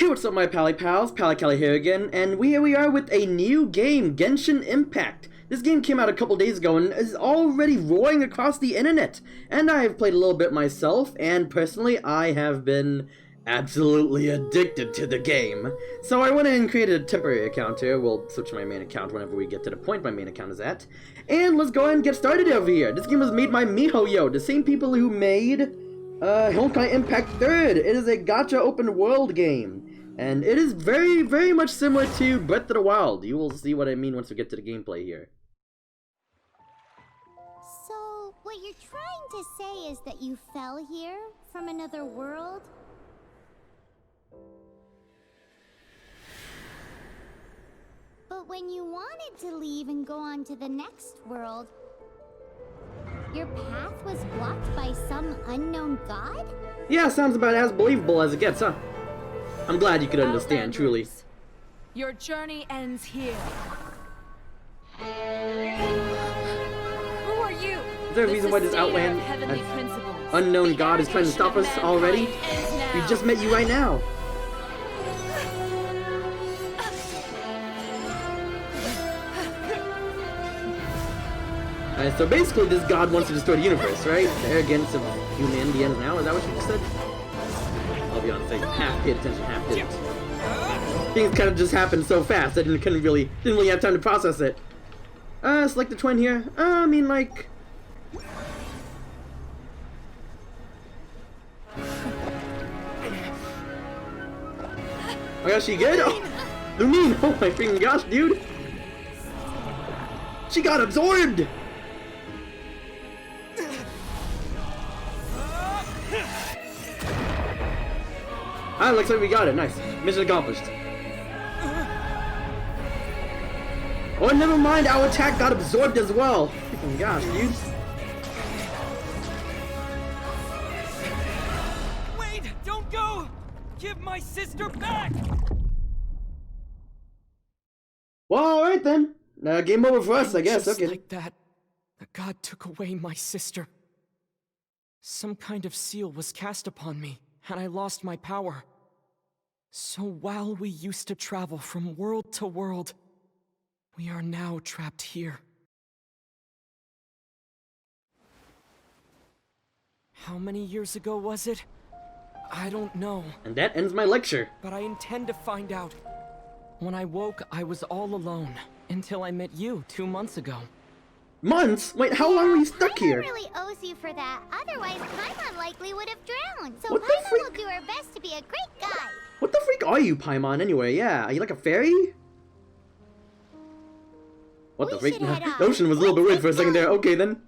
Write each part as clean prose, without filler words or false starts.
Hey, what's up my pally pals, Pally here again, and here we are with a new game, Genshin Impact. This game came out a couple days ago and is already roaring across the internet, and I've played a little bit myself, and personally I have been absolutely addicted to the game. So I went and created a temporary account here. We'll switch to my main account whenever we get to the point my main account is at. And let's go ahead and get started over here. This game was made by MiHoYo, the same people who made Genshin Impact 3rd. It is a gacha open world game, and it is very, very much similar to Breath of the Wild. You will see what I mean once we get to the gameplay here. So, what you're trying to say is that you fell here from another world? But when you wanted to leave and go on to the next world, your path was blocked by some unknown god? Yeah, sounds about as believable as it gets, huh? I'm glad you could understand, truly. Your journey ends here. Who are you? Is there a reason why this outland unknown god is trying to stop us already? We just met you right now. So basically this god wants to destroy the universe, right? The arrogance of humanity ends now, is that what you just said? I'll be honest, I half paid attention, half didn't. Things kind of just happened so fast, I didn't really have time to process it. Select the twin here. I mean, like... Oh gosh, she good? Oh, Lumine! Oh my freaking gosh, dude! She got absorbed! Ah, looks like we got it. Nice. Mission accomplished. Oh, never mind. Our attack got absorbed as well. Freaking gosh, dude. Wait! Don't go! Give my sister back! Well, alright then. Game over for us, I guess. Just Okay. like that, the god took away my sister. Some kind of seal was cast upon me, and I lost my power. So while we used to travel from world to world, we are now trapped here. How many years ago was it? I don't know. And that ends my lecture. But I intend to find out. When I woke, I was all alone, until I met you 2 months ago. Months? Wait, how long were you stuck here? Paimon really owes you for that. Otherwise, Paimon likely would have drowned. So What the Paimon freak? will do her best to be a great guide. What the freak are you, Paimon, anyway? Yeah, are you like a fairy? What the We freak? should head The ocean was a little bit weird for a second there. Okay, then.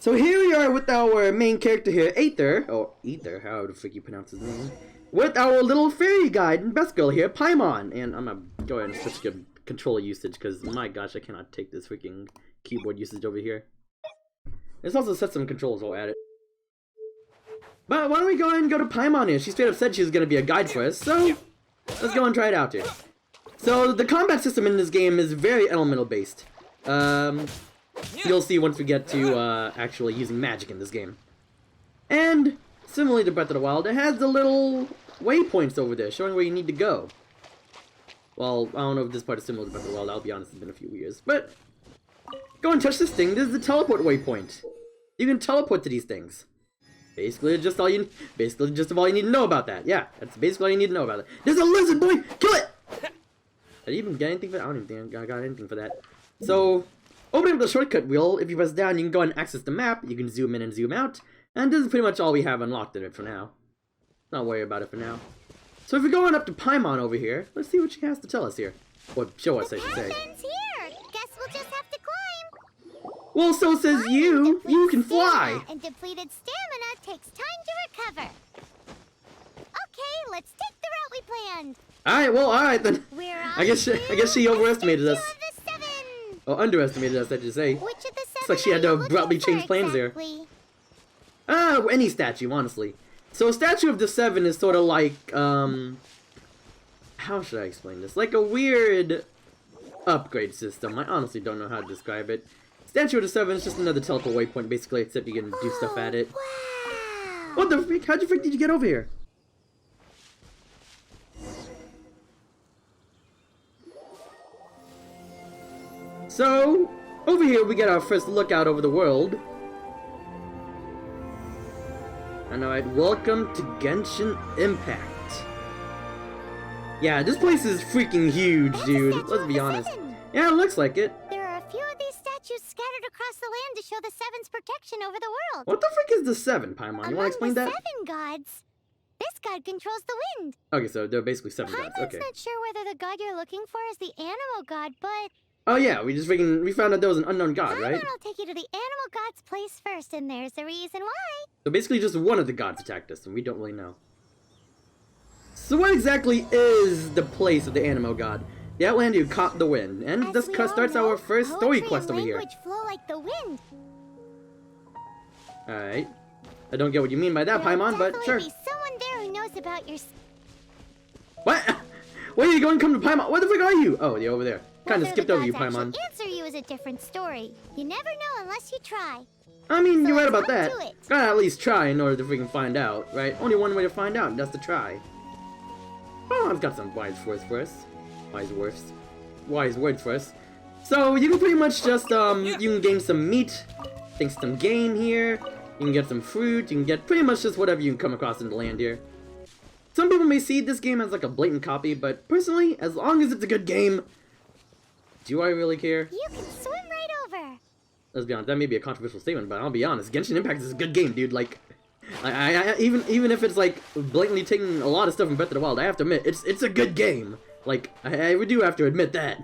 So here we are with our main character here, Aether. Oh, Aether, how the freak you pronounce his name? With our little fairy guide and best girl here, Paimon. And I'm gonna go ahead and switch to controller usage, because my gosh, I cannot take this freaking keyboard usage over here. Let's also set some controls while at it. But why don't we go ahead and go to Paimon here? She straight up said she was going to be a guide for us, so let's go and try it out here. So the combat system in this game is very elemental based. You'll see once we get to actually using magic in this game. And similarly to Breath of the Wild, it has the little waypoints over there showing where you need to go. Well, I don't know if this part is similar to Breath of the Wild, I'll be honest, it's been a few years. But go and touch this thing. This is the teleport waypoint. You can teleport to these things. Basically just all you need to know about that. Yeah, that's basically all you need to know about it. There's a lizard, boy! Kill it! Did I even get anything for that? I don't even think I got anything for that. So, opening up the shortcut wheel, if you press down, you can go and access the map. You can zoom in and zoom out. And this is pretty much all we have unlocked in it for now. Not worry about it for now. So if we go on up to Paimon over here, let's see what she has to tell us here. Or show us, I should say. The path ends here. Guess we'll just have to climb. Well, so says you. You can fly. And depleted stamina takes time to recover. Okay, let's take the route we planned. Alright, well, alright then. We're on I guess she overestimated us. Two of the 7. Or underestimated us, I should say. Which of the 7 Looks like she had to are you abruptly looking change for plans there. exactly? Any statue, honestly. So a statue of the 7 is sort of like, how should I explain this? Like a weird upgrade system. I honestly don't know how to describe it. Statue of the 7 is just another teleport waypoint, basically, except you can do stuff at it. Wow. What the freak? How'd you freak did you get over here? So, over here we get our first look out over the world. And alright, welcome to Genshin Impact. Yeah, this place is freaking huge, dude. Let's be honest. Yeah, it looks like it. There are a few of these statues scattered across the land to show the Seven's protection over the world. What the frick is the Seven, Paimon? You want to explain that? Among the 7 gods, this god controls the wind. Okay, so there are basically 7 gods. Paimon's Okay. not sure whether the god you're looking for is the animal god, but Oh yeah, we found out there was an unknown god, right? Paimon will take you to the animal god's place first, and there's the reason why. So basically just one of the gods attacked us, and we don't really know. So what exactly is the place of the animal god? The Outlander who caught the wind. And As this we all starts know, our first story poetry quest and over here. language flow like the wind. Alright. I don't get what you mean by that, There'll Paimon, but definitely sure. be someone there who knows about your... What? Where are you going to come to Paimon? Where the frick are you? Oh, you're over there. Kinda Whether skipped the over you, gods Paimon. actually answer you is a different story. You never know unless you try. I mean, So you're right let's about that. hop to it. Gotta at least try in order to freaking find out, right? Only one way to find out, and that's to try. Paimon's got some wise words for us. Wise words for us. So, you can pretty much just, you can gain some meat, think some game here, you can get some fruit, you can get pretty much just whatever you can come across in the land here. Some people may see this game as like a blatant copy, but personally, as long as it's a good game, do I really care? You can swim right over. Let's be honest, that may be a controversial statement, but I'll be honest, Genshin Impact is a good game, dude. Like, even if it's like blatantly taking a lot of stuff from Breath of the Wild, I have to admit, it's a good game. Like, I do have to admit that.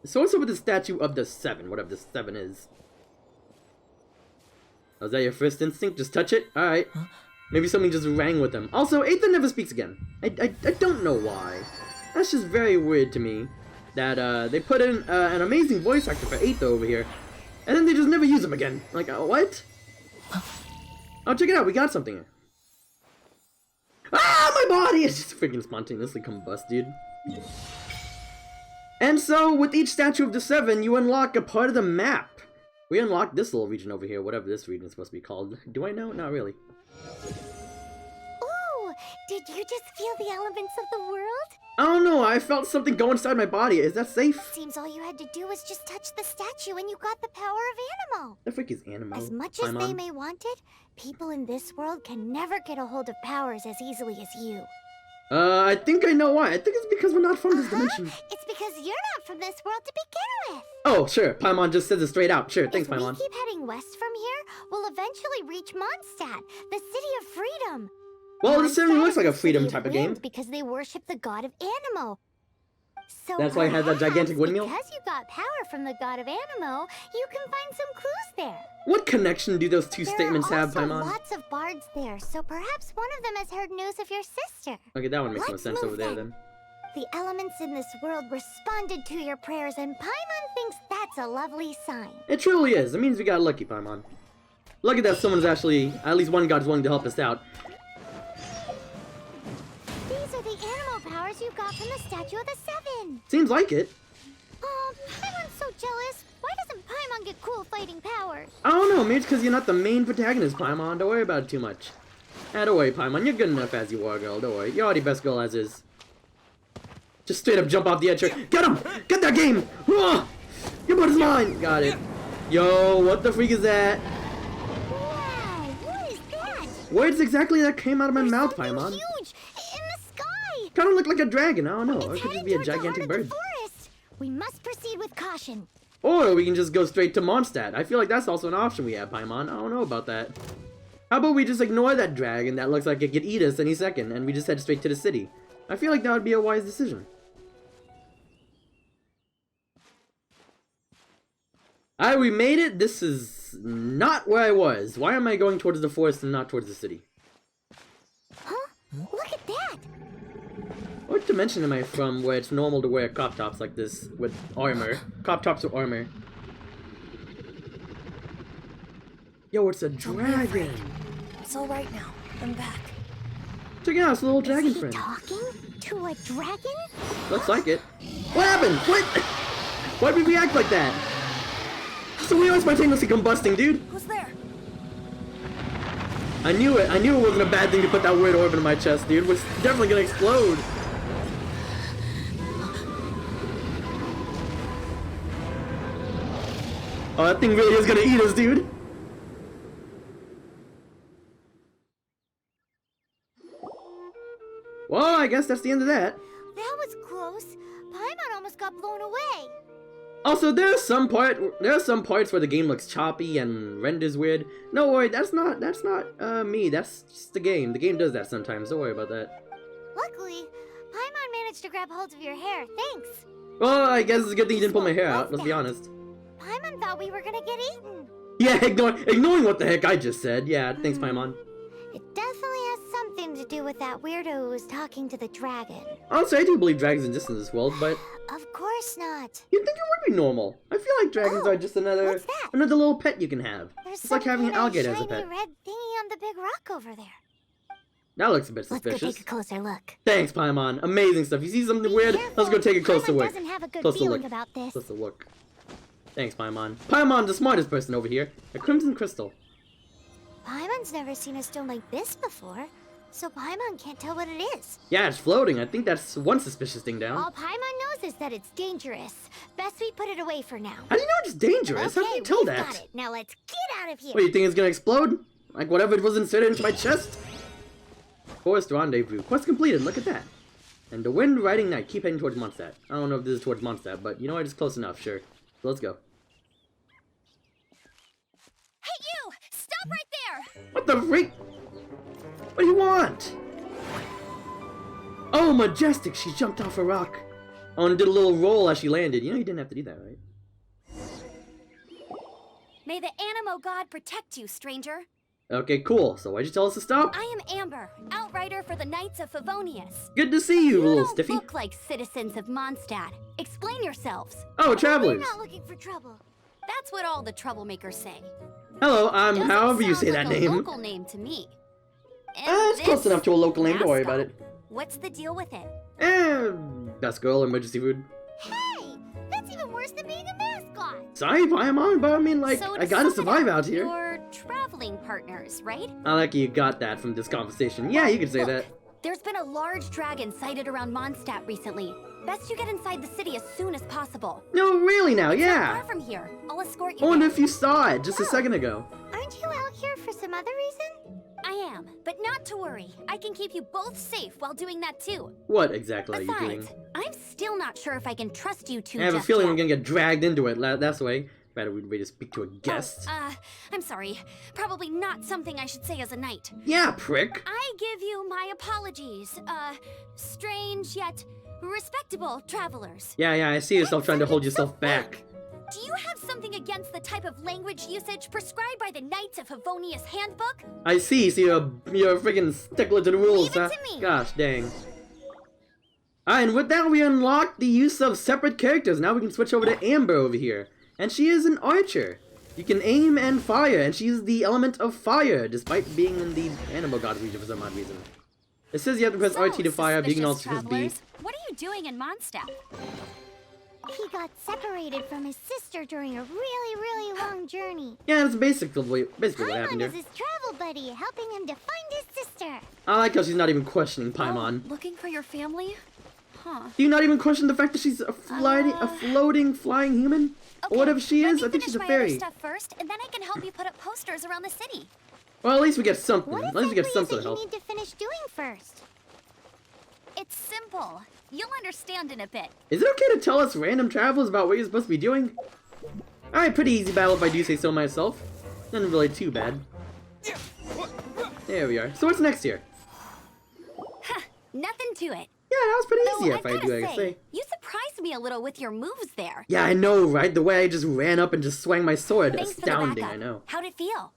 So what's up with the statue of the 7, whatever the 7 is? Oh, is that your first instinct? Just touch it? Alright. Maybe something just rang with them. Also, Aether never speaks again. I don't know why. That's just very weird to me. That, they put in an amazing voice actor for Aether over here, and then they just never use him again. Like, what? Oh, check it out, we got something here. Ah, my body is just freaking spontaneously combust, dude. And so, with each statue of the 7, you unlock a part of the map. We unlocked this little region over here, whatever this region is supposed to be called. Do I know? Not really. Ooh, did you just feel the elements of the world? I don't know, I felt something go inside my body. Is that safe? Seems all you had to do was just touch the statue and you got the power of Animo. The frick is Animo? As much as they Paimon? may want it, people in this world can never get a hold of powers as easily as you. I think I know why. I think it's because we're not from this dimension. It's because you're not from this world to begin with. Oh, sure. Paimon just says it straight out. Sure, thanks, If Paimon. we keep heading west from here, we'll eventually reach Mondstadt, the city of freedom. Well, this certainly Mondstadt looks is like a the freedom city of type of game. wind because they worship the god of Animo. So That's why it has that gigantic perhaps windmill? Because you got power from the god of Animo, you can find some clues there. What connection do those two statements there are have, also Paimon? lots of bards there, so perhaps one of them has heard news of your sister. Okay, that one makes no Let's sense move over there, then. then. The elements in this world responded to your prayers, and Paimon thinks that's a lovely sign. It truly is. It means we got lucky, Paimon. Lucky that someone's actually, at least one god's willing to help us out. These are the animal powers you got from the Statue of the 7. Seems like it. Oh, Paimon's so jealous. Why doesn't Paimon get cool fighting powers? I don't know, maybe it's because you're not the main protagonist, Paimon. Don't worry about it too much. Don't worry, Paimon. You're good enough as you are, girl. Don't worry. You're already best girl as is. Just straight up jump off the edge here. Get him! Get that game! Ah! Your butt is mine! Got it. Yo, what the freak is that? Wow, what is that? Words exactly that came out of my There's mouth, something Paimon. huge in the sky. Kind of looked like a dragon. I don't know. Or it It's could just heading be a towards the heart gigantic of the bird. forest. We must proceed with caution. Or we can just go straight to Mondstadt. I feel like that's also an option we have, Paimon. I don't know about that. How about we just ignore that dragon that looks like it could eat us any second, and we just head straight to the city? I feel like that would be a wise decision. Alright, we made it. This is not where I was. Why am I going towards the forest and not towards the city? Huh? Look at that. What dimension am I from where it's normal to wear crop tops like this with armor? Crop tops with armor. Yo, it's a dragon. It's all right now. I'm back. Check it out, it's a little dragon Is he friend. talking to a dragon? Looks like it. What happened? What? Why did we react like that? So we are spontaneously combusting, dude. Who's there? I knew it. I knew it wasn't a bad thing to put that weird orb in my chest, dude. It was definitely gonna explode. Oh, that thing really is gonna eat us, dude. Well, I guess that's the end of that. That was close. Paimon almost got blown away. Also, there are some parts where the game looks choppy and renders weird. No worry, that's not me. That's just the game. The game does that sometimes. Don't worry about that. Luckily, Paimon managed to grab hold of your hair. Thanks. Well, I guess it's a good thing you didn't pull my hair out. Let's be honest. Paimon thought we were gonna get eaten. Yeah, ignoring what the heck I just said. Yeah, thanks, Paimon. It definitely has something to do with that weirdo who was talking to the dragon. Honestly, I do believe dragons exist in this world, but Of course not. you'd think it would be normal. I feel like dragons are just another what's that? little pet you can have. There's It's like having an some alligator kind as a of pet. shiny red thingy on the big rock over there. That looks a bit Let's go suspicious. take a closer look. Thanks, Paimon. Amazing stuff. You see something weird? Careful. Let's go take a closer Paimon look. doesn't have a good Closer feeling look. about this. Closer look. Thanks, Paimon. Paimon's the smartest person over here. A crimson crystal. Paimon's never seen a stone like this before, so Paimon can't tell what it is. Yeah, it's floating. I think that's one suspicious thing down. All Paimon knows is that it's dangerous. Best we put it away for now. How do you know it's dangerous? How do you tell we've that? got it. Now let's get out of here. What, you think it's gonna explode? Like whatever was inserted into my chest? Forest rendezvous. Quest completed. Look at that. And the wind riding night. Keep heading towards Mondstadt. I don't know if this is towards Mondstadt, but you know what? It's close enough. Sure. So let's go. Hey, you! Stop right there! What the freak? What do you want? Oh, majestic! She jumped off a rock. Oh, and did a little roll as she landed. You know you didn't have to do that, right? May the Animo God protect you, stranger. Okay, cool. So why'd you tell us to stop? I am Amber, outrider for the Knights of Favonius. Good to see you, You little don't stiffy. look like citizens of Mondstadt. Explain yourselves. Oh, We're travelers. not looking for trouble. That's what all the troublemakers say. Hello, I'm Doesn't however you sound say like that a name. local name to me. And It's close this enough to a local name. Don't worry about it. mascot, What's the deal with it? Best girl, emergency food. Hey! That's even worse than being a mascot! Sorry, Paimon, but I mean, like, So I to gotta sum it survive up, out here. You're traveling partners, right? I like you got that from this conversation. Yeah, you could say Look, that. There's been a large dragon sighted around Mondstadt recently. Best you get inside the city as soon as possible. No, really now, Not yeah. far from here. I'll escort I you wonder there. if you saw it just a second ago. Aren't you out here for some other reason? I am, but not to worry. I can keep you both safe while doing that too. What exactly are you doing? Besides, I'm still not sure if I can trust you two I have a just feeling yet. I'm gonna get dragged into it. That's the way. Better way to speak to a guest. I'm sorry. Probably not something I should say as a knight. Yeah, prick. I give you my apologies. Strange yet respectable travelers. Yeah, I see yourself trying to hold yourself back. Do you have something against the type of language usage prescribed by the Knights of Favonius Handbook? I see. So you're a freaking stickler to the rules, Leave it huh? to me. Gosh, dang. Alright, and with that, we unlocked the use of separate characters. Now we can switch over to Amber over here. And she is an archer. You can aim and fire, and she's the element of fire, despite being in the Animal God region for some odd reason. It says you have to press So, RT to fire, but you can suspicious also press B. travelers, what are you doing in Mondstadt? He got separated from his sister during a really long journey. Yeah, that's basically what Paimon happened is here. his travel buddy, helping him to find his sister. I like how she's not even questioning Paimon. Oh, looking for your family? Huh. Do you not even question the fact that she's a floating, flying human? Or whatever she let is? me I think finish she's a my fairy. other stuff first, and then I can help you put up posters around the city. Well, at least we get something. What At least we get some exactly sort is of it help. you need to finish doing first? It's simple. You'll understand in a bit. Is it okay to tell us random travelers about what you're supposed to be doing? Alright, pretty easy battle if I do say so myself. Nothing really too bad. There we are. So what's next here? Nothing to it. Yeah, that was pretty Though easy I if I gotta do, I say. you surprised me a little with your moves there. Yeah, I know, right? The way I just ran up and just swung my sword. Thanks for the Astounding, backup. I know. How'd it feel?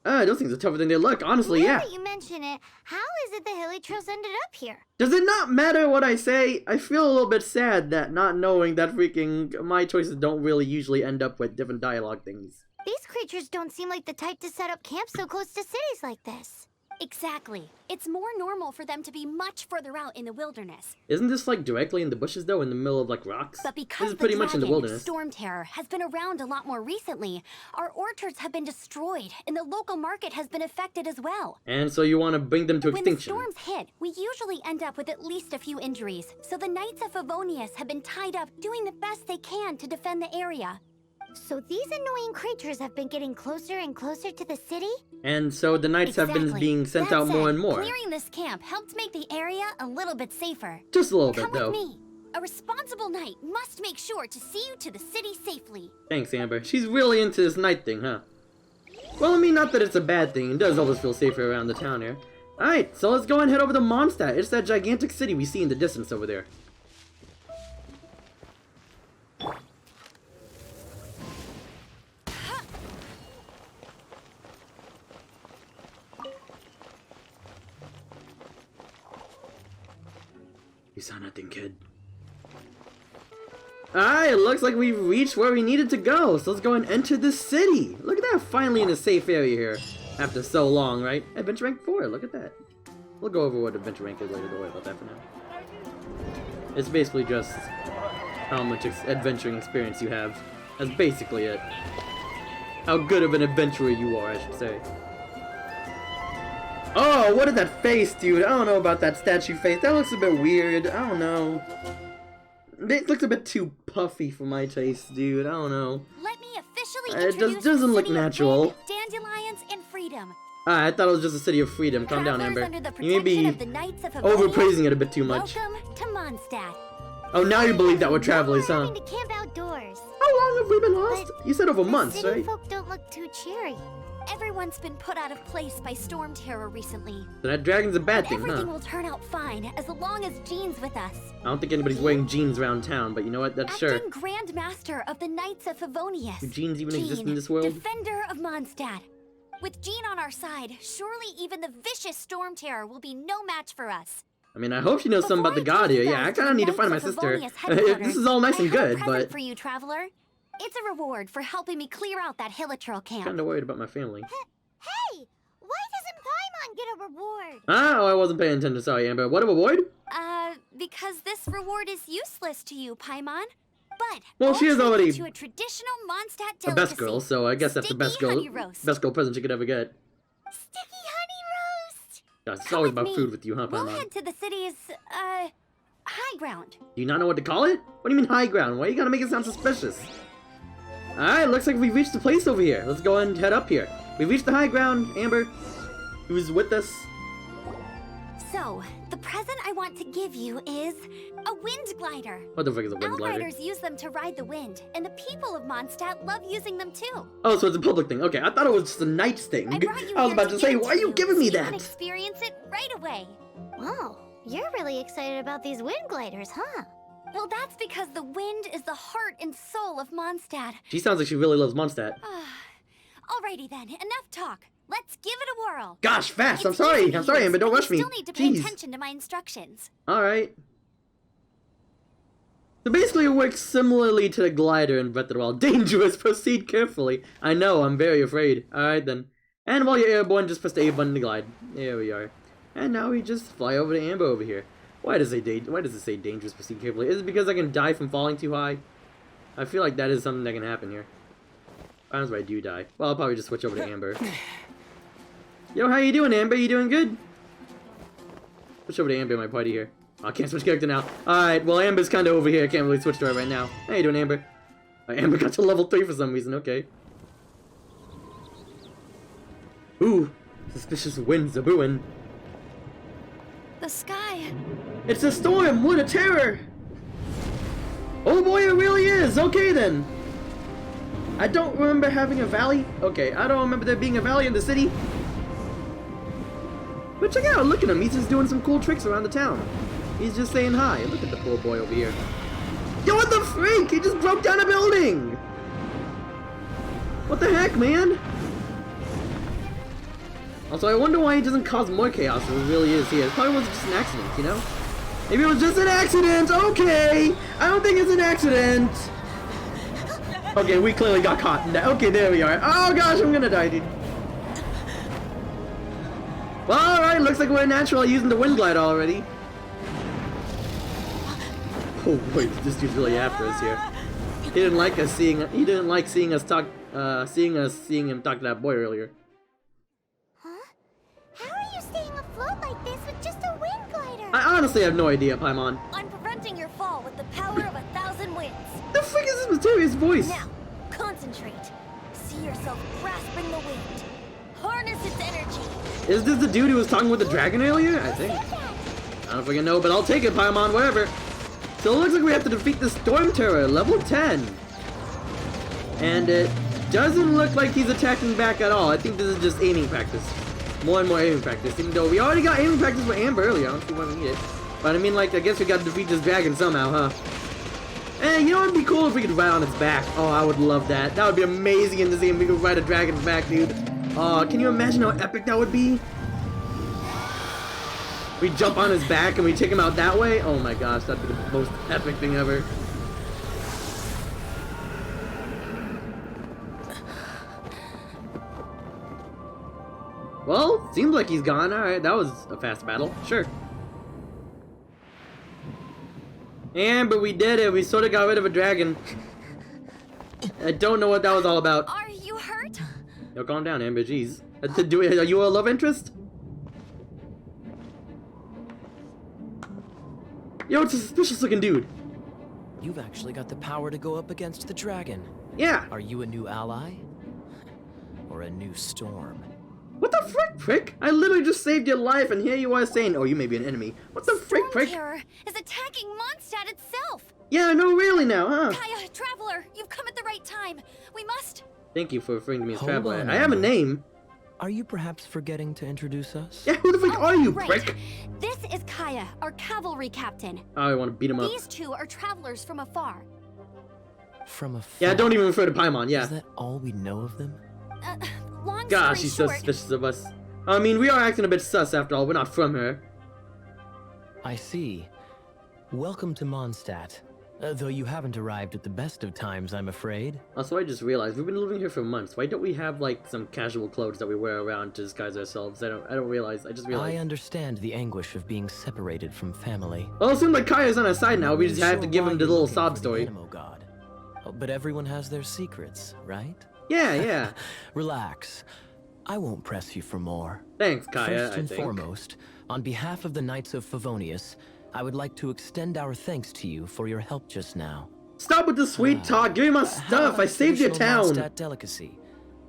Those things are tougher than they look, honestly, Now yeah. that you mention it, how is it the Heatley Trails ended up here? Does it not matter what I say? I feel a little bit sad that not knowing that freaking my choices don't really usually end up with different dialogue things. These creatures don't seem like the type to set up camp so close to cities like this. Exactly. It's more normal for them to be much further out in the wilderness. Isn't this like directly in the bushes though, in the middle of like rocks? But This because is the pretty much in the dragon, wilderness. Storm Terror, has been around a lot more recently, our orchards have been destroyed, and the local market has been affected as well. And so you want to bring them to When the extinction. storms hit, we usually end up with at least a few injuries, so the Knights of Favonius have been tied up doing the best they can to defend the area. So these annoying creatures have been getting closer and closer to the city? And so the knights have been Exactly. being sent That out more said, and more. Clearing this camp helped make the area a little bit safer. Just a little Come bit, with though. me. A responsible knight must make sure to see you to the city safely. Thanks, Amber. She's really into this night thing, huh? Well, I mean, not that it's a bad thing. It does help us feel safer around the town here. Alright, so let's go and head over to Mondstadt. It's that gigantic city we see in the distance over there. You saw nothing, kid. Alright, it looks like we've reached where we needed to go, so let's go and enter the city. Look at that, finally in a safe area here. After so long, right? Adventure rank 4, look at that. We'll go over what adventure rank is later, don't worry about that for now. It's basically just how much adventuring experience you have. That's basically it. How good of an adventurer you are, I should say. Oh, what is that face, dude? I don't know about that statue face. That looks a bit weird. I don't know. It looks a bit too puffy for my taste, dude. I don't know. Let me officially It introduce just doesn't the look city of natural. wind, dandelions, and freedom. I thought it was just a city of freedom. Calm down, Travelers Amber. under the You may protection be of the Knights of Havonia, overpraising it a bit too much. Welcome to Mondstadt. Oh, now you believe that we're travelers, We're huh? having to camp outdoors. How long have we been lost? But You said over the months, city right? folk don't look too cheery. Everyone's been put out of place by storm terror recently. So that dragon's a bad But thing, everything huh? will turn out fine as long as Jean's with us. I don't think anybody's wearing jeans around town, but you know what? That's sure. Acting Grand Master of the Knights of Favonius. Do jeans even exist in Jean, this world? Defender of Mondstadt. With Jean on our side, surely even the vicious storm terror will be no match for us. I mean, I hope she knows something about the god here. Yeah, I kind of need to find my sister. This is all nice and good, I have a present but for you, traveler. It's a reward for helping me clear out that Heatley camp. kind of worried about my family. Hey, why doesn't Paimon get a reward? Oh, I wasn't paying attention. Sorry, Amber. What a reward? Because this reward is useless to you, Paimon. But Well, she I'll is treat you already to a traditional Mondstadt A delicacy. best girl, so I guess that's the best Sticky girl. honey roast. Best girl present she could ever get. Sticky honey roast! God, it's Come always with about me. food with you, huh, We'll Paimon? head to the city's high ground. Do you not know what to call it? What do you mean high ground? Why you gotta make it sound suspicious? Alright, looks like we've reached the place over here. Let's go and head up here. We've reached the high ground, Amber. Who's with us? So, the present I want to give you is a wind glider. What the fuck is a wind glider? Outriders use them to ride the wind, and the people of Mondstadt love using them too. Oh, so it's a public thing. Okay, I thought it was just a knight's thing. I brought you I was here about to say, give it why are you you giving me so you can that? experience it right away. Wow, you're really excited about these wind gliders, huh? Well, that's because the wind is the heart and soul of Mondstadt. She sounds like she really loves Mondstadt. Alrighty then, enough talk. Let's give it a whirl. Gosh, fast! I'm It's sorry, easy to I'm sorry, use, Amber, don't but rush me. You still need to pay Jeez. attention to my instructions. Alright. So basically it works similarly to the glider in Breath of the Wild. Dangerous, proceed carefully. I know, I'm very afraid. Alright then. And while you're airborne, just press the A button to glide. There we are. And now we just fly over to Amber over here. Why does it say dangerous, proceed carefully? Is it because I can die from falling too high? I feel like that is something that can happen here. Times where I do die. Well, I'll probably just switch over to Amber. Yo, how you doing, Amber? You doing good? Switch over to Amber in my party here. Oh, I can't switch character now. Alright, well, Amber's kind of over here. I can't really switch to her right now. How you doing, Amber? Amber got to level 3 for some reason. Okay. Ooh, suspicious winds are brewing. The sky. It's a storm! What a terror! Oh boy, it really is! Okay then. I don't remember having a valley. Okay, I don't remember there being a valley in the city. But check out, look at him. He's just doing some cool tricks around the town. He's just saying hi. Look at the poor boy over here. Yo, what the freak? He just broke down a building! What the heck, man? Also, I wonder why he doesn't cause more chaos than it really is here. It probably wasn't just an accident, you know? Maybe it was just an accident! Okay! I don't think it's an accident! Okay, we clearly got caught in that. Okay, there we are. Oh gosh, I'm gonna die, dude. Well, alright, looks like we're naturally using the wind glide already. Oh wait, this dude's really after us here. He didn't like us seeing him talk to that boy earlier. Huh? How are you staying afloat like this with just a wind glider? I honestly have no idea, Paimon. I'm preventing your fall with the power of 1,000 winds. The frick is this mysterious voice? Now, concentrate. Is this the dude who was talking with the dragon earlier? I think. I don't fucking know, but I'll take it, Paimon, whatever. So it looks like we have to defeat the Storm Terror, level 10. And it doesn't look like he's attacking back at all. I think this is just aiming practice. More and more aiming practice. Even though we already got aiming practice with Amber earlier. I don't see why we need it. But I mean, like, I guess we gotta defeat this dragon somehow, huh? Hey, you know what would be cool if we could ride on its back? Oh, I would love that. That would be amazing in this game if we could ride a dragon's back, dude. Oh, can you imagine how epic that would be? We jump on his back and we take him out that way? Oh my gosh, that'd be the most epic thing ever. Well, seems like he's gone. Alright, that was a fast battle. Sure. But we did it. We sort of got rid of a dragon. I don't know what that was all about. Are you hurt? Yo, calm down, Amber. Jeez. Are you a love interest? Yo, it's a suspicious looking dude. You've actually got the power to go up against the dragon. Yeah. Are you a new ally? Or a new storm? What the frick, prick? I literally just saved your life, and here you are saying, oh, you may be an enemy. What the frick, prick? Storm Terror is attacking Mondstadt itself. Yeah, no, really now, huh? Kaya, Traveler, you've come at the right time. We must... Thank you for referring to me as Hold Traveler. on, I have a Amber. name. Are you perhaps forgetting to introduce us? Yeah, who the frick are you, right. prick? This is Kaya, our cavalry captain. Oh, I want to beat him up. These two are travelers from afar. From afar? Yeah, don't even refer to Paimon, yeah. Is that all we know of them? Long Gosh, story she's so short, suspicious of us. I mean, we are acting a bit sus after all. We're not from her. I see. Welcome to Mondstadt. Though you haven't arrived at the best of times, I'm afraid. Also, I just realized we've been living here for months. Why don't we have like some casual clothes that we wear around to disguise ourselves? I don't realize. I just realized. I understand the anguish of being separated from family. Well, it seems like Kaya's on our side now. We just have Sure to give why him the you're little looking sob for the story. Animo god. Oh, but everyone has their secrets, right? Yeah, yeah. Relax. I won't press you for more. Thanks, Kaya. First and I think. foremost, on behalf of the Knights of Favonius, I would like to extend our thanks to you for your help just now. Stop with the sweet talk. Give me my How stuff. about I saved your traditional town. Mondstadt delicacy,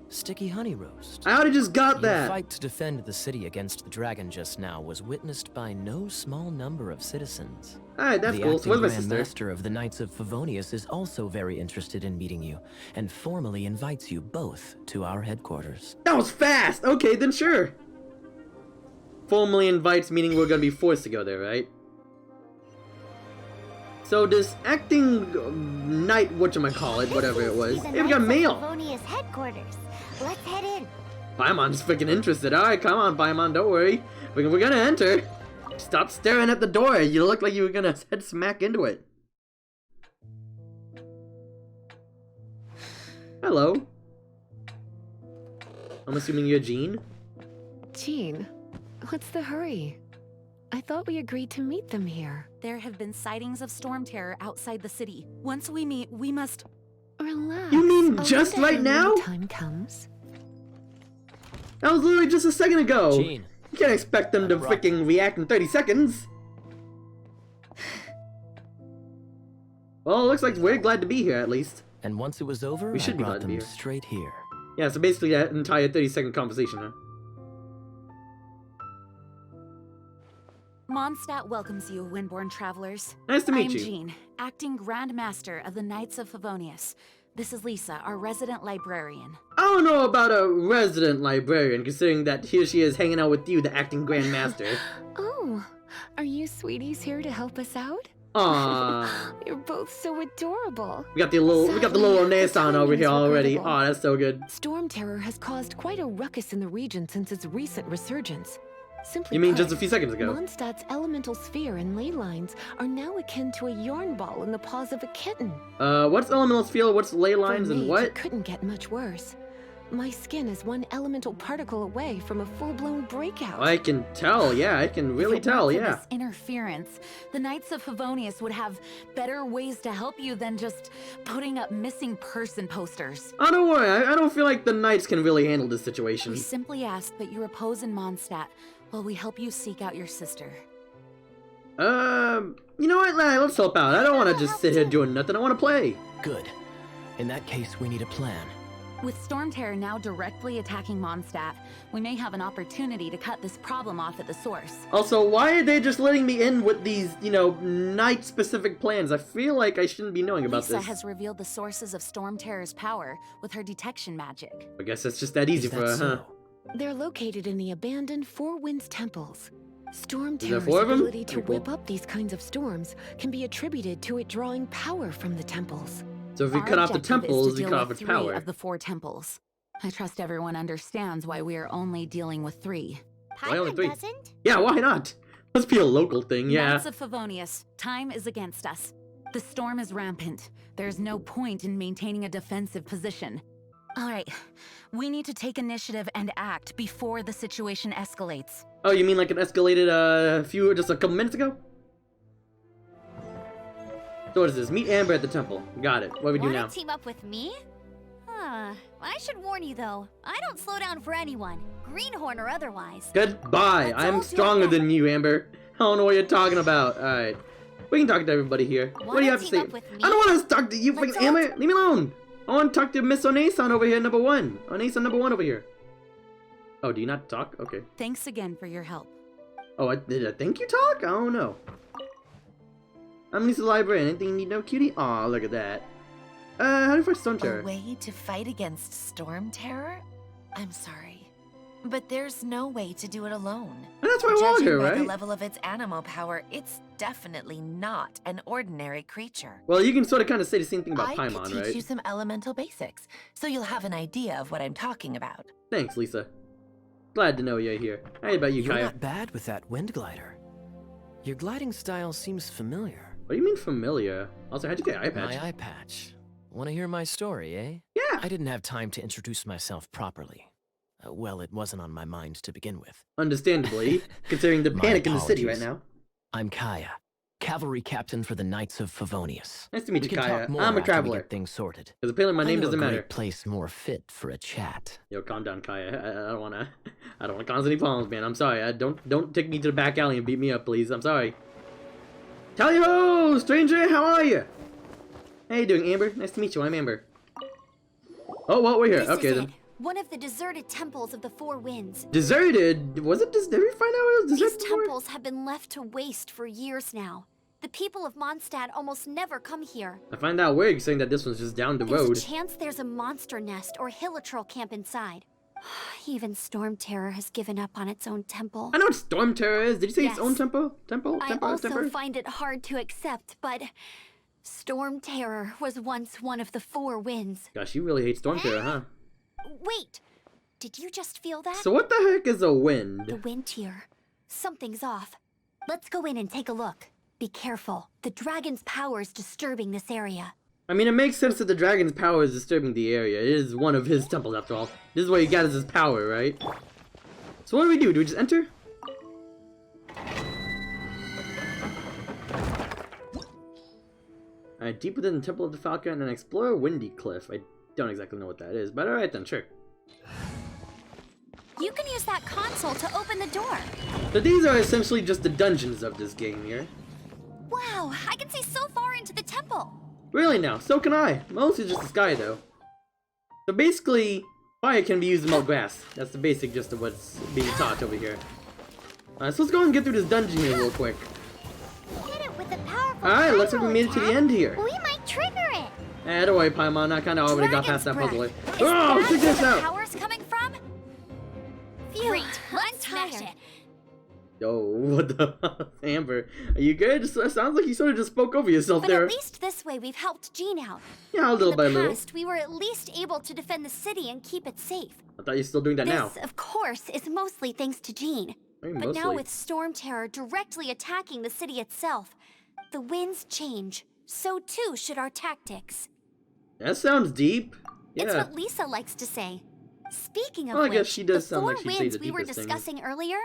sticky honey roast. I already just got Your that. fight to defend the city against the dragon just now was witnessed by no small number of citizens. Alright, that's the cool. So where's my acting Grand sister? Master of the Knights of Favonius is also very interested in meeting you, and formally invites you both to our headquarters. That was fast. Okay, then sure. Formally invites, meaning we're gonna be forced to go there, right? So this acting knight, whatchamacallit, whatever it was. Hey, we got mail. Favonius headquarters. Let's head in. Paimon's freaking interested. Alright, come on, Paimon, don't worry. We're gonna enter. Stop staring at the door. You look like you were gonna head smack into it. Hello. I'm assuming you're Jean? Jean, what's the hurry? I thought we agreed to meet them here. There have been sightings of storm terror outside the city. Once we meet, we must... Relax. You mean I'll just let right you know now? when time comes. That was literally just a second ago. Jean. You can't expect them to freaking react in 30 seconds. Well, it looks like we're glad to be here, at least. And once it was over, We should I be brought glad to be them here. straight here. Yeah, so basically that entire 30-second conversation, huh? Mondstadt welcomes you, Windborn travelers. Nice to meet I'm you. Jean, acting Grand Master of the Knights of Favonius. This is Lisa, our resident librarian. I don't know about a resident librarian, considering that here she is hanging out with you, the acting Grand Master. Oh, are you sweeties here to help us out? Aww. You're both so adorable. We got the little Sadly, Renaissance over here timing's already. regrettable. Aw, that's so good. Storm Terror has caused quite a ruckus in the region since its recent resurgence. Simply You mean put, just a few seconds ago? Mondstadt's elemental sphere and ley lines are now akin to a yarn ball in the paws of a kitten. What's elemental sphere, what's ley lines, For and me, what? It couldn't get much worse. My skin is one elemental particle away from a full-blown breakout. I can tell, yeah, I can really If it weren't tell, for yeah. This interference, the Knights of Favonius would have better ways to help you than just putting up missing person posters. Oh, don't worry, I don't feel like the knights can really handle this situation. We simply ask that you repose in Mondstadt while we help you seek out your sister. You know what, let's help out. I don't want to just sit here doing nothing, I want to play. Good. In that case, we need a plan. With Storm Terror now directly attacking Mondstadt, we may have an opportunity to cut this problem off at the source. Also, why are they just letting me in with these, you know, night-specific plans? I feel like I shouldn't be knowing about Lisa this. has revealed the sources of Storm Terror's power with her detection magic. I guess it's just that easy Is for that her, huh? so? They're located in the abandoned Four Winds temples. Storm there Terror's 4 of 'em? ability to Pretty cool. whip up these kinds of storms can be attributed to it drawing power from the temples. So if we Our cut off the objective is to temples, we deal cut off with its 3 power. of the 4 temples. I trust everyone understands why we are only dealing with 3. Why only Paimon 3? doesn't. Yeah, why not? Must be a local thing, yeah. Knights of Favonius, time is against us. The storm is rampant. There's no point in maintaining a defensive position. All right, we need to take initiative and act before the situation escalates. Oh, you mean like it escalated just a couple minutes ago? So what is this? Meet Amber at the temple. Got it. What do we do Wanna now? team up with me? I should warn you though, I don't slow down for anyone, greenhorn or otherwise. Goodbye. Let's all I'm do it stronger then. than you, Amber. I don't know what you're talking about. Alright. We can talk to everybody here. What do you have to team say? up with me? I don't want to talk to you, Let's fucking all Amber. Leave me alone. I want to talk to Miss Onesan over here, number 1. Onesan number 1 over here. Oh, do you not talk? Okay. Thanks again for your help. Oh, did I think you talk? I don't know. I'm Lisa the librarian. Anything you need to know, cutie? Aw, look at that. How do you fight Storm Terror? A way to fight against Storm Terror? I'm sorry. But there's no way to do it alone. And that's why I want Judging her, by the right? level of its animal power, it's definitely not an ordinary creature. Well, you can sort of kind of say the same thing about I could Paimon, teach right? you some elemental basics, so you'll have an idea of what I'm talking about. Thanks, Lisa. Glad to know you're here. How about you, You're Kaya? not bad with that wind glider. Your gliding style seems familiar. What do you mean familiar? Also, how'd you get eye patch? My eye patch. Want to hear my story, eh? Yeah. I didn't have time to introduce myself properly. Well, it wasn't on my mind to begin with. Understandably, considering the My panic in the city right apologies. now. I'm Kaya, cavalry captain for the Knights of Favonius. Nice to meet We you, can Kaya. talk more I'm a after we traveler. get things sorted. Because apparently my I name know doesn't a great matter. place more fit for a chat. Yo, calm down, Kaya. I don't wanna cause any problems, man. I'm sorry. Don't take me to the back alley and beat me up, please. I'm sorry. Tally ho, stranger. How are you? How you doing, Amber? Nice to meet you. I'm Amber. Oh, well, we're here. This Okay, is then. it. One of the deserted temples of the Four Winds. Deserted? Was it? Did we find out it was These deserted before? temples have been left to waste for years now. The people of Mondstadt almost never come here. I find out weird saying that this one's just down the road. There's a chance there's a monster nest or Heatley camp inside. Even Storm Terror has given up on its own temple. I know what Storm Terror is. Did you say its Yes. own temple? I also Temper? find it hard to accept, but Storm Terror was once one of the Four Winds. Gosh, you really hate Storm Terror, huh? Wait! Did you just feel that? So what the heck is a The wind? wind here. Something's off. Let's go in and take a look. Be careful. The dragon's power is disturbing this area. I mean, it makes sense that the dragon's power is disturbing the area. It is one of his temples, after all. This is where he gathers his power, right? So what do we do? Do we just enter? Alright, deep within the Temple of the Falcon and explore Windy Cliff. I don't exactly know what that is, but alright then, sure. You can use that console to open the door. So these are essentially just the dungeons of this game here. Wow, I can see so far into the temple. Really now, so can I. Mostly just the sky though. So basically, fire can be used to melt grass. That's the basic gist of what's being taught over here. Alright, so let's go and get through this dungeon here real quick. Hit it with a powerful Alright, looks like we pyro made it to the attack. end here. We might trigger it. Don't worry, Paimon, I kinda already got past that Dragon's puzzle. breath. Is Oh, that check this where the out! power's coming from? Phew, Great, let's smash tired. it. Yo, what the Amber? Are you good? It sounds like you sort of just spoke over yourself But there. at least this way we've helped Jean out. Yeah, a little In by the little. past, we were at least able to defend the city and keep it safe. I thought you were still doing that now. This, of course, is mostly thanks to Jean. Hey, But now mostly. with Storm Terror directly attacking the city itself, the winds change. So too should our tactics. That sounds deep. It's Yeah. what Lisa likes to say. Speaking of Well, I which, guess she does the sound four like she'd say winds the we were deepest things. discussing earlier,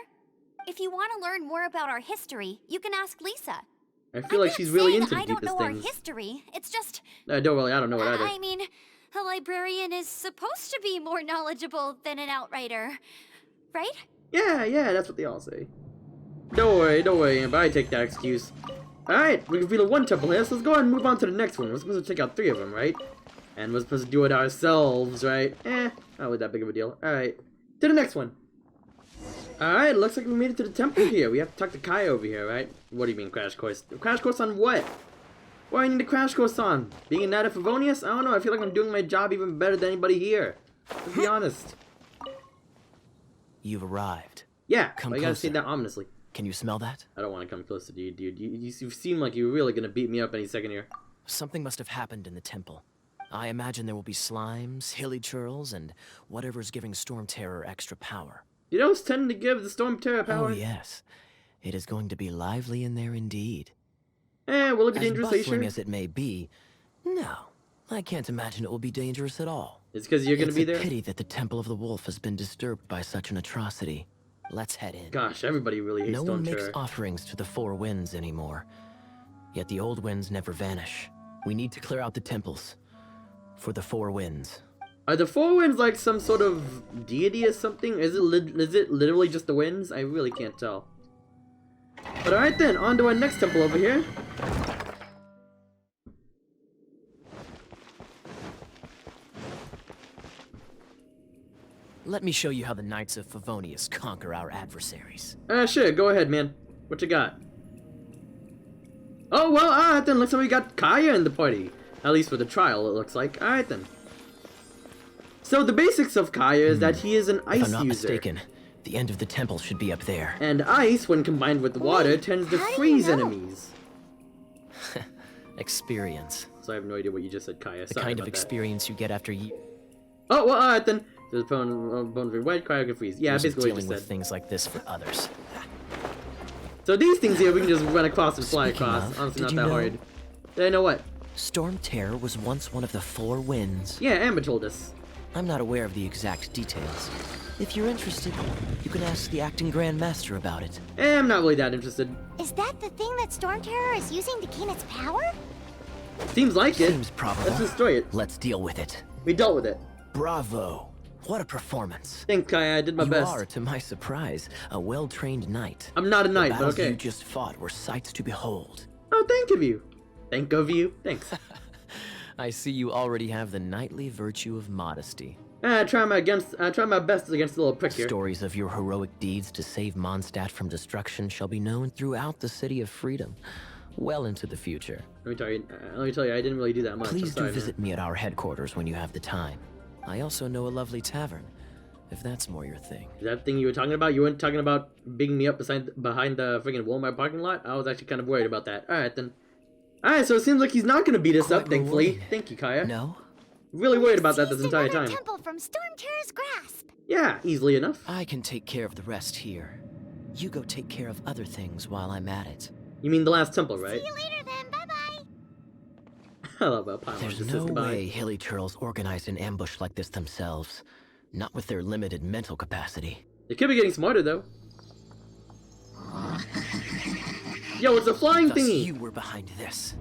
if you want to learn more about our history, you can ask Lisa. I feel like I'm she's not really saying into the I don't deepest know things. our history. It's just, I don't know it either. I mean, a librarian is supposed to be more knowledgeable than an outrider, right? Yeah, that's what they all say. Don't worry, Amber, I take that excuse. Alright, we completed one temple here, so let's go ahead and move on to the next one. We're supposed to check out 3 of them, right? And we're supposed to do it ourselves, right? Not really that big of a deal. Alright, to the next one. Alright, looks like we made it to the temple here. We have to talk to Kai over here, right? What do you mean, crash course? Crash course on what? What do I need a crash course on? Being a Knight of Favonius? I don't know, I feel like I'm doing my job even better than anybody here. To be honest. You've arrived. Yeah, Come I gotta say closer. that ominously. Can you smell that? I don't want to come closer to you, dude. You seem like you're really gonna beat me up any second here. Something must have happened in the temple. I imagine there will be slimes, hilly churls, and whatever's giving Storm Terror extra power. You know, tend to give the Storm Terror power. Oh yes. It is going to be lively in there indeed. Will it be As dangerous, bustling sure? as it may be, no. I can't imagine it will be dangerous at all. It's because you're gonna be there? It's a pity that the Temple of the Wolf has been disturbed by such an atrocity. Let's head in. Gosh, everybody really hates No Storm one makes Terror. offerings to the Four Winds anymore. Yet the old winds never vanish. We need to clear out the temples. For the Four Winds. Are the Four Winds like some sort of deity or something? Is it literally just the winds? I really can't tell. But alright then, on to our next temple over here. Let me show you how the Knights of Favonius conquer our adversaries. Sure, go ahead, man. What you got? Oh, well, alright then, looks like we got Kaya in the party. At least for the trial, it looks like. Alright then. So the basics of Kaya is that he is an ice If I'm not user. mistaken, the end of the temple should be up there. And ice, when combined with water, tends to how do you freeze know? enemies. Experience. So I have no idea what you just said, Kaya. The Sorry kind of about that. experience you get after you. Oh, well, alright then. There's bones very wet, Kaya can freeze. Yeah, years of basically what you dealing just with said. things like this for others. So these things here, we can just run across and fly Speaking across. of, Honestly, did not you that know- hard. Did I know what? Storm Terror was once one of the Four Winds. Yeah, Amber told us. I'm not aware of the exact details. If you're interested, you can ask the acting Grand Master about it. I'm not really that interested. Is that the thing that Storm Terror is using to gain its power? Seems like it. Seems probable. Let's destroy it. Let's deal with it. We dealt with it. Bravo! What a performance. Thanks, Kaya. I did my You best. are, to my surprise, a well-trained knight. I'm not a The knight, but battles okay. you just fought were sights to behold. Oh, thank of you. Thank of you. Thanks. I see you already have the knightly virtue of modesty. I try my best against the little prick here. Stories of your heroic deeds to save Mondstadt from destruction shall be known throughout the City of Freedom, well into the future. Let me tell you, I didn't really do that much. Please I'm do sorry, visit me at our headquarters when you have the time. I also know a lovely tavern, if that's more your thing. Is that thing you were talking about? You weren't talking about bigging me up behind the freaking Walmart parking lot? I was actually kind of worried about that. Alright then. Alright, so it seems like he's not gonna beat us up, Quite thankfully. rewarding. Thank you, Kaya. No? Really worried about that Seized this entire another time. temple from Storm Terror's grasp. Yeah, easily enough. I can take care of the rest here. You go take care of other things while I'm at it. You mean the last temple, right? See you later then, bye-bye. I love how Paimon There's just no says goodbye. way hilly churls organize an ambush like this themselves. Not with their limited mental capacity. They could be getting smarter, though. Yo, it's a flying Thus thingy! you were behind this.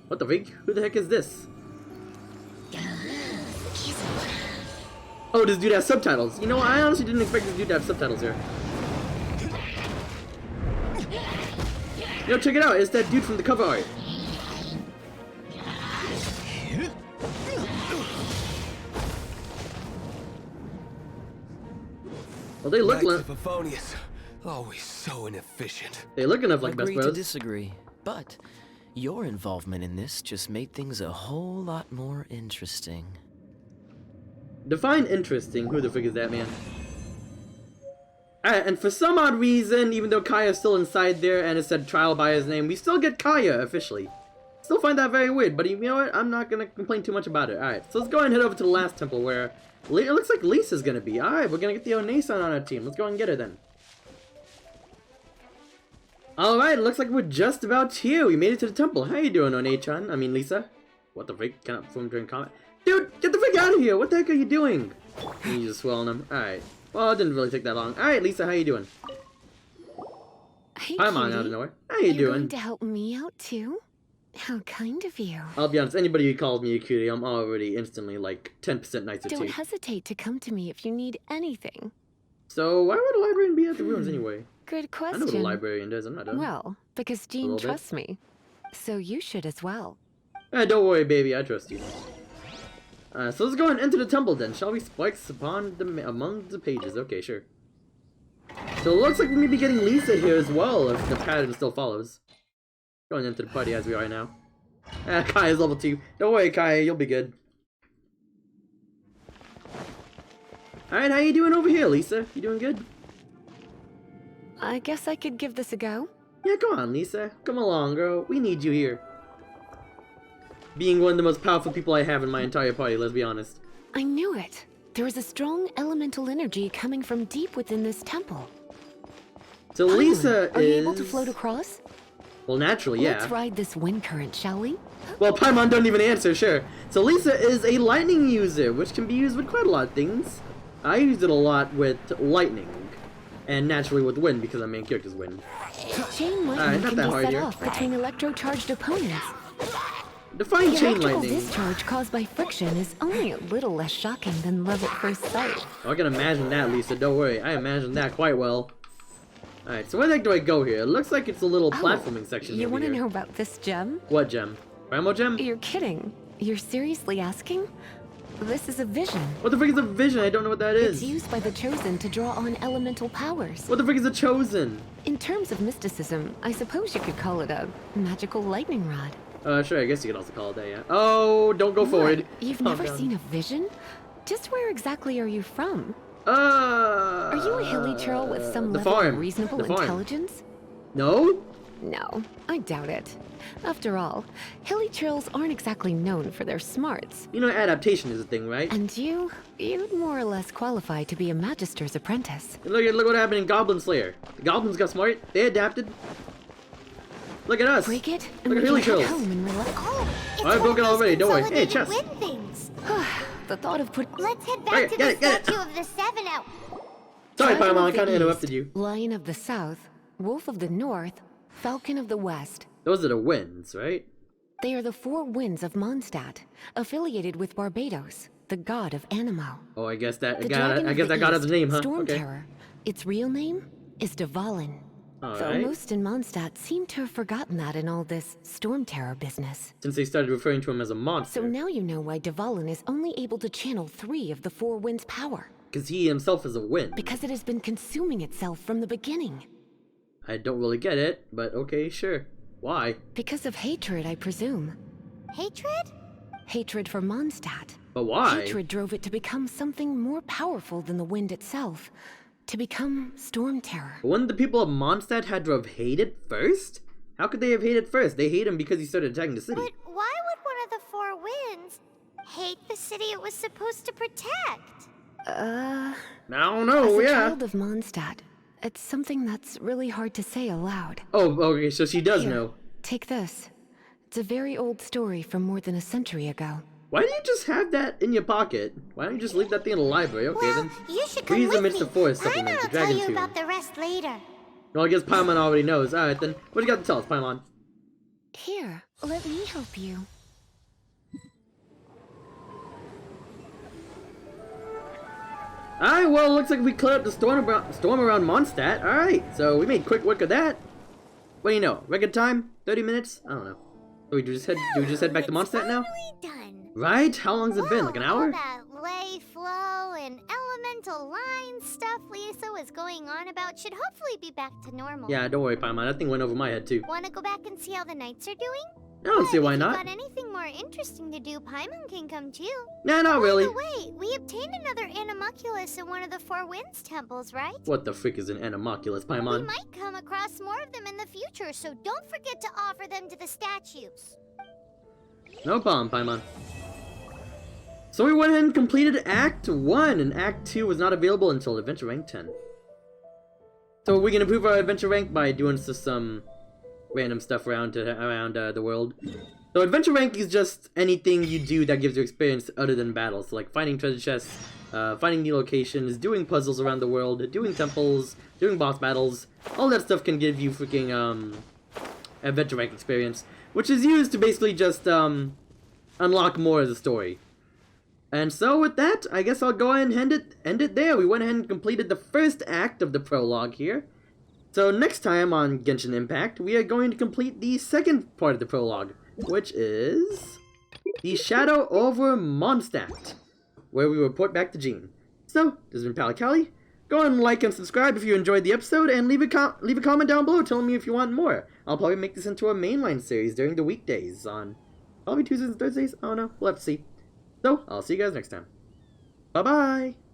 What the freak? Who the heck is this? Oh, this dude has subtitles. You know, I honestly didn't expect this dude to have subtitles here. Yo, check it out. It's that dude from the cover art. Well, they look Knights like of Favonius, always so inefficient. they look enough like best Agree to bros. disagree, but your involvement in this just made things a whole lot more interesting. Define interesting. Who the frick is that man? Alright, and for some odd reason, even though Kaya's still inside there and it said trial by his name, we still get Kaya officially. Still find that very weird, but you know what? I'm not gonna complain too much about it. Alright, so let's go ahead and head over to the last temple where it looks like Lisa's gonna be. Alright, we're gonna get the Onesan on our team. Let's go and get her then. Alright, looks like we're just about here. We made it to the temple. How you doing, One-chan? I mean, Lisa? What the freak? Cannot perform during combat. Dude, get the freak out of here! What the heck are you doing? You just swelling him. Alright. Well, it didn't really take that long. Alright, Lisa, how you doing? Hey, I'm on cutie. out of nowhere. How you You're doing? going to help me out too? How kind of you. I'll be honest, anybody who calls me a cutie, I'm already instantly like 10% nicer Don't to. hesitate to come to me if you need anything. So why would a librarian be at the ruins anyway? Good I question. know what a librarian does, I'm not done. Well, because Jean little bit. trusts me. So you should as well. Don't worry, baby, I trust you. So let's go and enter the temple then, shall we? Spikes among the pages. Okay, sure. So it looks like we may be getting Lisa here as well, if the pattern still follows. Going into the party as we are now. Kai is level 2. Don't worry, Kai, you'll be good. Alright, how you doing over here, Lisa? You doing good? I guess I could give this a go. Yeah, come on, Lisa. Come along, girl. We need you here. Being one of the most powerful people I have in my entire party, let's be honest. I knew it. There is a strong elemental energy coming from deep within this temple. So Lisa Are you able to float across? Well, naturally, yeah. Let's ride this wind current, shall we? Well, Paimon don't even answer, sure. So Lisa is a lightning user, which can be used with quite a lot of things. I used it a lot with lightning. And naturally with wind, because our main character's wind. Chain lightning can be set off between electro-charged opponents. Define chain electrical lightning. Discharge caused by friction is only a little less shocking than love at first sight. Oh, I can imagine that, Lisa. Don't worry. I imagine that quite well. Alright, so where the heck do I go here? It looks like it's a little platforming section You want to here. know about this gem? What gem? Primal gem? You're kidding. You're seriously asking? This is a vision. What the frick is a vision? I don't know what that is. It's used by the Chosen to draw on elemental powers. What the frick is a Chosen? In terms of mysticism, I suppose you could call it a magical lightning rod. Sure, I guess you could also call it that, yeah. Oh, don't go forward. You've Calm never down. seen a vision? Just where exactly are you from? Are you a hilly churl with some level of reasonable intelligence? No? No, I doubt it. After all, hilly churls aren't exactly known for their smarts. You know, adaptation is a thing, right? And you'd more or less qualify to be a magister's apprentice. Look what happened in Goblin Slayer. The goblins got smart. They adapted. Look at us. Break it, and Look we at hilly can head churls. home and relax. Oh, it's I broke it already. Don't worry. Hey, chest. Wind things. The thought of Let's head back to the statue of the Seven out. Sorry, Dragon Paimon, I of the kind of East, interrupted you. Lion of the South, Wolf of the North, Falcon of the West. Those are the winds, right? They are the 4 winds of Mondstadt, affiliated with Barbados, the god of Anemo. Oh, I guess that The got dragon I of guess the that got East, his name, huh? Storm Okay. Terror. Its real name is Dvalin. Though Alright. most in Mondstadt seem to have forgotten that in all this Storm Terror business. Since they started referring to him as a monster. So now you know why Dvalin is only able to channel 3 of the 4 winds' power. Because he himself is a wind. Because it has been consuming itself from the beginning. I don't really get it, but okay, sure. Why? Because of hatred, I presume. Hatred? Hatred for Mondstadt. But why? Hatred drove it to become something more powerful than the wind itself. To become Storm Terror. Wouldn't the people of Mondstadt had to have hated first? How could they have hated first? They hate him because he started attacking the city. But why would one of the 4 winds hate the city it was supposed to protect? I don't know, As a yeah. child of Mondstadt, it's something that's really hard to say aloud. Oh, okay, so she does Here, know. Take this. It's a very old story from more than a century ago. Why do you just have that in your pocket? Why don't you just leave that thing in the library? Okay, Well, then. you should come Read with the Midst me. of Forest Paimon supplement, will the tell Dragon you Tomb. about the rest later. Well, I guess Paimon already knows. Alright then. What do you got to tell us, Paimon? Here, let me help you. Alright, well, looks like we cleared up the storm around Mondstadt. Alright, so we made quick work of that. What do you know? Record time? 30 minutes? I don't know. Do we just head back to Mondstadt now? Done. Right? How long's it been? Like an All hour? that lay, flow, and elemental line stuff Lisa was going on about should hopefully be back to normal. Yeah, don't worry, Paimon. That thing went over my head too. Want to go back and see how the knights are doing? I don't see why If not. you got anything more interesting to do, Paimon can come too. Nah, not really. By the way, we obtained another Animoculus in one of the 4 Winds temples, right? What the frick is an Animoculus, We Paimon? might come across more of them in the future, so don't forget to offer them to the statues. No problem, Paimon. So we went ahead and completed Act 1, and Act 2 was not available until Adventure Rank 10. So we can improve our Adventure Rank by doing some random stuff around the world. So Adventure Rank is just anything you do that gives you experience other than battles. So like finding treasure chests, finding new locations, doing puzzles around the world, doing temples, doing boss battles. All that stuff can give you freaking Adventure Rank experience, which is used to basically just unlock more of the story. And so with that, I guess I'll go ahead and end it there. We went ahead and completed the first act of the prologue here. So next time on Genshin Impact, we are going to complete the second part of the prologue, which is the Shadow over Mondstadt, where we report back to Jean. So, this has been Palicali. Go and like and subscribe if you enjoyed the episode, and leave a comment down below telling me if you want more. I'll probably make this into a mainline series during the weekdays on probably Tuesdays and Thursdays. I don't know. We'll have to see. So, I'll see you guys next time. Bye-bye!